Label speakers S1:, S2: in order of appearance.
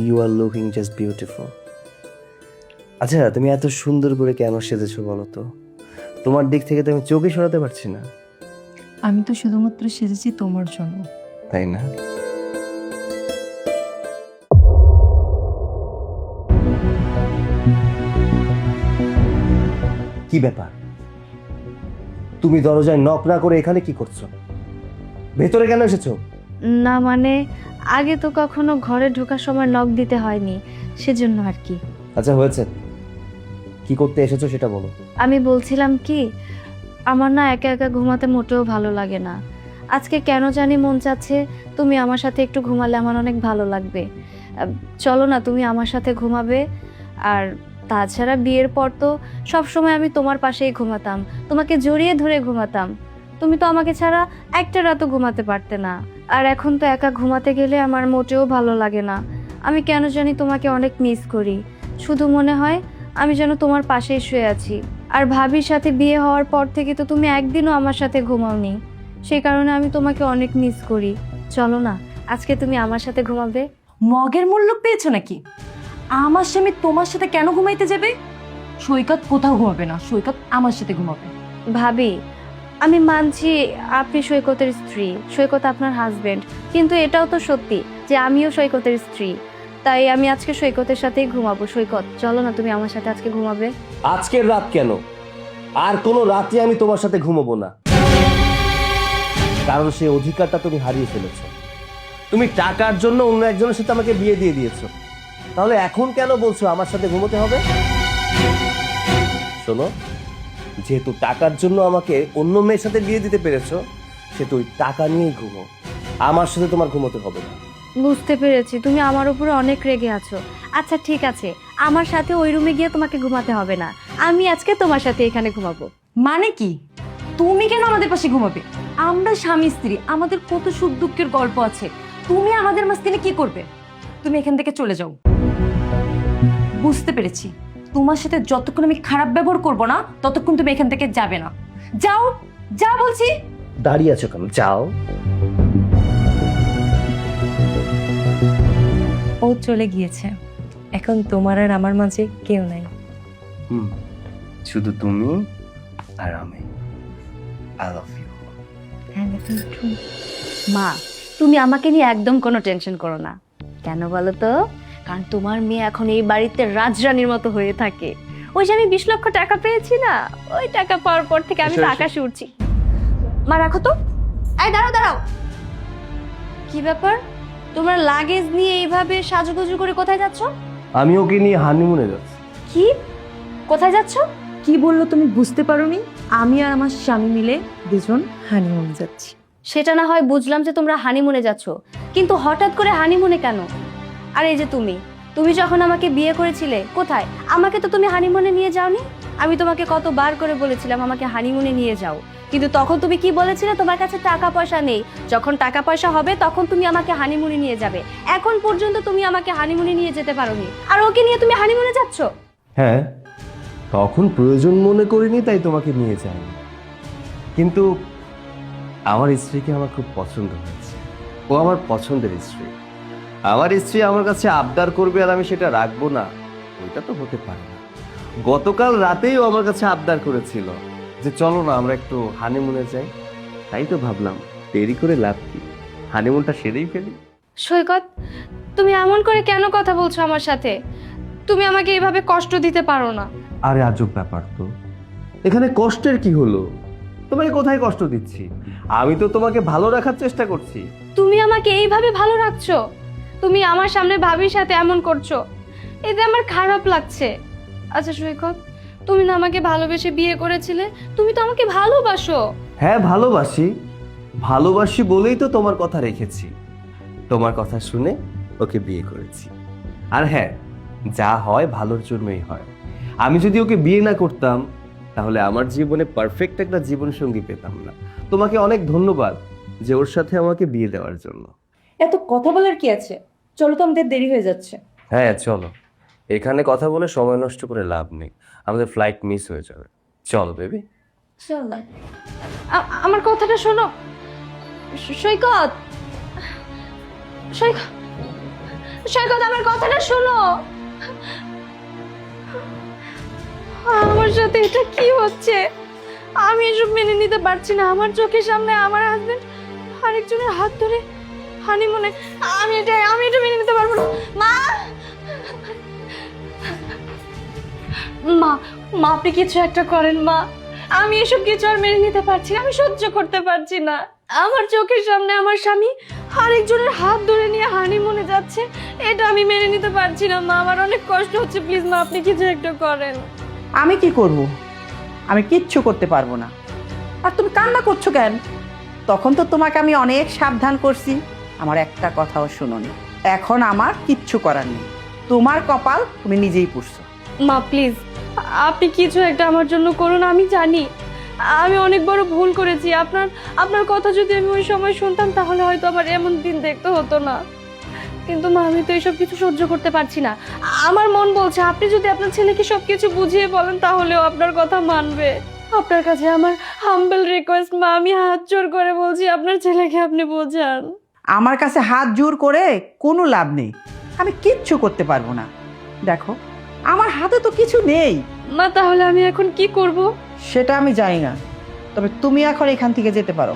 S1: You are looking just beautiful. আচ্ছা, তুমি এত সুন্দর করে কেন সেজেছো বলো তো? তোমার দিক থেকে তো আমি চোখই সরাতে পারছি না।
S2: আমি তো শুধুমাত্র সেজেছি তোমার জন্য।
S1: তাই না? কি ব্যাপার? তুমি দরজায় নক না করে এখানে কি করছো? ভেতরে কেন এসেছো?
S3: না মানে আগে তো কখনো ঘরে ঢোকার সময় নক দিতে হয়নি, সেজন্য আর কি।
S1: আচ্ছা হয়েছে, কি করতে এসেছো সেটা বলো।
S3: আমি বলছিলাম কি, আমার না একা একা ঘুমাতে মোটেও ভালো লাগে না। আজকে কেন জানি মন চাচ্ছে তুমি আমার সাথে একটু ঘুমালে আমার অনেক ভালো লাগবে। চলো না, তুমি আমার সাথে ঘুমাবে। আর তাছাড়া বিয়ের পর তো সব সময় আমি তোমার পাশেই ঘুমাতাম, তোমাকে জড়িয়ে ধরে ঘুমাতাম। তুমি তো আমাকে ছাড়া একটা রাতও ঘুমাতে পারতে না। আর এখন তো একা ঘুমাতে গেলে আমার মোটেও ভালো লাগে না। আমি কেন জানি তোমাকে অনেক মিস করি। শুধু মনে হয় আমি যেন তোমার পাশেই শুয়ে আছি। আর ভাবির সাথে বিয়ে হওয়ার পর থেকে তো তুমি একদিনও আমার সাথে ঘুমাওনি, সেই কারণে আমি তোমাকে অনেক মিস করি। চলো না, আজকে তুমি আমার সাথে ঘুমাবে।
S2: মগের মূল্য পেয়েছো নাকি? আমার স্বামী তোমার সাথে কেন ঘুমাইতে যাবে? সৈকত কোথাও ঘুমাবে না, সৈকত আমার সাথে ঘুমাবে।
S3: ভাবি, আমি মানছি আপনি সৈকতের স্ত্রী, সৈকত আপনার হাজবেন্ড, কিন্তু এটাও তো সত্যি যে আমিও সৈকতের স্ত্রী। তাই আমি আজকে সৈকতের সাথেই ঘুমাবো। সৈকত, চলো না, তুমি আমার সাথে আজকে ঘুমাবে।
S1: আজকের রাত কেন, আর কোনো রাতে আমি তোমার সাথে ঘুমাবো না, কারণ সেই অধিকারটা তুমি হারিয়ে ফেলেছো। তুমি টাকার জন্য অন্য একজনের সাথে আমাকে বিয়ে দিয়ে দিয়েছো, তাহলে এখন কেন বলছো আমার সাথে ঘুমোতে হবে? শোনো, যেহেতু টাকার জন্য আমাকে অন্য মেয়ের সাথে বিয়ে দিতে পেরেছো, সেহেতু ওই টাকা নিয়েই ঘুমো, আমার সাথে তোমার ঘুমোতে হবে না।
S3: বুঝতে পেরেছি, তুমি আমার উপরে অনেক রেগে আছো। আচ্ছা ঠিক আছে, আমার সাথে ওই রুমে গিয়ে তোমাকে ঘুমাতে হবে না, আমি আজকে তোমার সাথে এখানে ঘুমাবো।
S2: মানে কি? তুমি কেন আমাদের পাশে ঘুমাবে? আমরা স্বামী স্ত্রী, আমাদের কত সুখ দুঃখের গল্প আছে। তুমি আমাদের মাঝখানে কি করবে? তুমি এখান থেকে চলে যাও। বুঝতে পেরেছি, তোমার সাথে যতক্ষণ আমি খারাপ ব্যবহার করব না ততক্ষণ তুমি এখান থেকে যাবে না। যাও, যা বলছি।
S1: দাঁড়িয়ে আছো কেন? যাও।
S2: ও চলে গিয়েছে, এখন তোমার আর আমার মাঝে কেউ নাই।
S1: শুধু তুমি আর আমি। I love you.
S3: মা, তুমি আমাকে নিয়ে একদম কোনো টেনশন করো না। কেন বলো তো? কারণ তোমার মেয়ে এখন এই বাড়িতে রাজরানীর মতো হয়ে থাকে। ওই যে আমি 20 লক্ষ টাকা পেয়েছি না, ওই টাকা পাওয়ার পর থেকে আমি তো আকাশে উঠছি। মা রাখো তো। এই দাঁড়াও দাঁড়াও, কি ব্যাপার? তোমার লাগেজ নিয়ে এইভাবে সাজুগুজু করে কোথায় যাচ্ছ?
S1: আমি ওকে নিয়ে হানিমুনে যাচ্ছি।
S3: কি? কোথায় যাচ্ছ?
S2: কি বললো তুমি বুঝতে পারোনি? আমি আর আমার স্বামী মিলে দুজন হানিমুন যাচ্ছি।
S3: সেটা না হয় বুঝলাম যে তোমরা হানিমুনে যাচ্ছ, কিন্তু হঠাৎ করে হানিমুনে কেন? আর এই যে তুমি তুমি যখন আমাকে বিয়ে করেছিলে, কোথায়? আমাকে তো তুমি হানিমুনে নিয়ে যাওনি। আমি তোমাকে কতবার করে বলেছিলাম আমাকে হানিমুনে নিয়ে যাও, কিন্তু তখন তুমি কি বলেছিলে? তোমার কাছে টাকা পয়সা নেই, যখন টাকা পয়সা হবে তখন তুমি আমাকে হানিমুনে নিয়ে যাবে। এখন পর্যন্ত তুমি আমাকে হানিমুনে নিয়ে যেতে পারোনি, আর ওকে নিয়ে তুমি হানিমুনে যাচ্ছ।
S1: হ্যাঁ, তখন প্রয়োজন মনে করিনি তাই তোমাকে নিয়ে যাইনি, কিন্তু আমার স্ত্রীকে আমার খুব পছন্দ হয়েছে। ও আমার পছন্দের স্ত্রী। আমার স্ত্রী আমার কাছে আবদার করবে আর আমি সেটা রাখবো না, ওইটা তো হতে পারে না। গতকাল রাতেই ও আমার কাছে আবদার করেছিল যে চলো না আমরা একটু হানিমুনে যাই। তাই তো ভাবলাম দেরি করে লাভ কি, হানিমুনটা সেরেই ফেলি।
S3: সৈকত, তুমি এমন করে কেন কথা বলছো আমার সাথে? তুমি আমাকে এইভাবে কষ্ট দিতে পারো না।
S1: আরে আজব ব্যাপার তো, এখানে কষ্টের কি হলো? তোমাকে কোথায় কষ্ট দিচ্ছি? আমি তো তোমাকে ভালো রাখার চেষ্টা করছি।
S3: তুমি আমাকে এইভাবে ভালো রাখছো? তুমি আমার সামনে ভাবির সাথে এমন করছো, এতে আমার খারাপ লাগছে। আচ্ছা সৈকত, তুমি না আমাকে ভালোবেসে বিয়ে করেছিলে, তুমি তো আমাকে ভালোবাসো।
S1: হ্যাঁ ভালোবাসি, ভালোবাসি বলেই তো তোমার কথা রেখেছি, তোমার কথা শুনে ওকে বিয়ে করেছি। আর হ্যাঁ, যা হয় ভালোর জন্যই হয়। আমি যদি ওকে বিয়ে না করতাম তাহলে আমার জীবনে পারফেক্ট একটা জীবন সঙ্গী পেতাম না। তোমাকে অনেক ধন্যবাদ যে ওর সাথে আমাকে বিয়ে দেওয়ার জন্য।
S2: এত কথা বলার কি আছে? চলো তো, আমাদের দেরি হয়ে যাচ্ছে।
S1: হ্যাঁ চলো, এখানে কথা বলে সময় নষ্ট করে লাভ নেই, আমাদের ফ্লাইট মিস হয়ে যাবে। চলো বেবি।
S2: চলো।
S3: আমার কথাটা শোনো। সৈকত, সৈকত, সৈকত আমার কথাটা শোনো। আমার সাথে এটা কি হচ্ছে? আমি এসব মেনে নিতে পারছি না। আমার চোখের সামনে আমার হাজবেন্ড আরেকজনের হাত ধরে হানিমুনে, আমি এটা মেনে নিতে পারবো না। মা মা মা আপনি কিছু একটা করেন মা। আমি এসব কিছু আর মেনে নিতে পারছি না, আমি সহ্য করতে পারছি না। আমার চোখের সামনে আমার স্বামী আরেকজনের হাত ধরে নিয়ে হানিমুনে যাচ্ছে, এটা আমি মেনে নিতে পারছি না মা। আমার অনেক কষ্ট হচ্ছে, প্লিজ মা আপনি কিছু একটা করেন।
S4: আমি কি করব? আমি কিচ্ছু করতে পারবো না। আর তুমি কান্না করছো কেন? তখন তো তোমাকে আমি অনেক সাবধান করছি, আমার একটা কথাও শুনোনি। এখন আমার কিচ্ছু করার নেই, তোমার কপাল তুমি নিজেই পুষছো।
S3: মা প্লিজ আপনি কিছু একটা আমার জন্য করুন। আমি জানি আমি অনেক বড় ভুল করেছি। আপনার কথা যদি আমি ওই সময় শুনতাম তাহলে হয়তো আমার এমন দিন দেখতে হতো না। কিন্তু মা আমি তো এইসব কিছু সহ্য করতে পারছি না। আমার মন বলছে আপনি যদি আপনার ছেলেকে সবকিছু বুঝিয়ে বলেন তাহলেও আপনার কথা মানবে। আপনার কাছে আমার হাম্বল রিকোয়েস্ট মা, আমি হাত জোর করে বলছি আপনার ছেলেকে আপনি বোঝান।
S4: আমার কাছে হাত জোর করে কোনো লাভ নেই, আমি কিচ্ছু করতে পারবো না। দেখো আমার হাতে তো কিছু নেই।
S3: মা তাহলে আমি এখন কি করব?
S4: সেটা আমি জানি না, তবে তুমি এখন এখান থেকে যেতে পারো।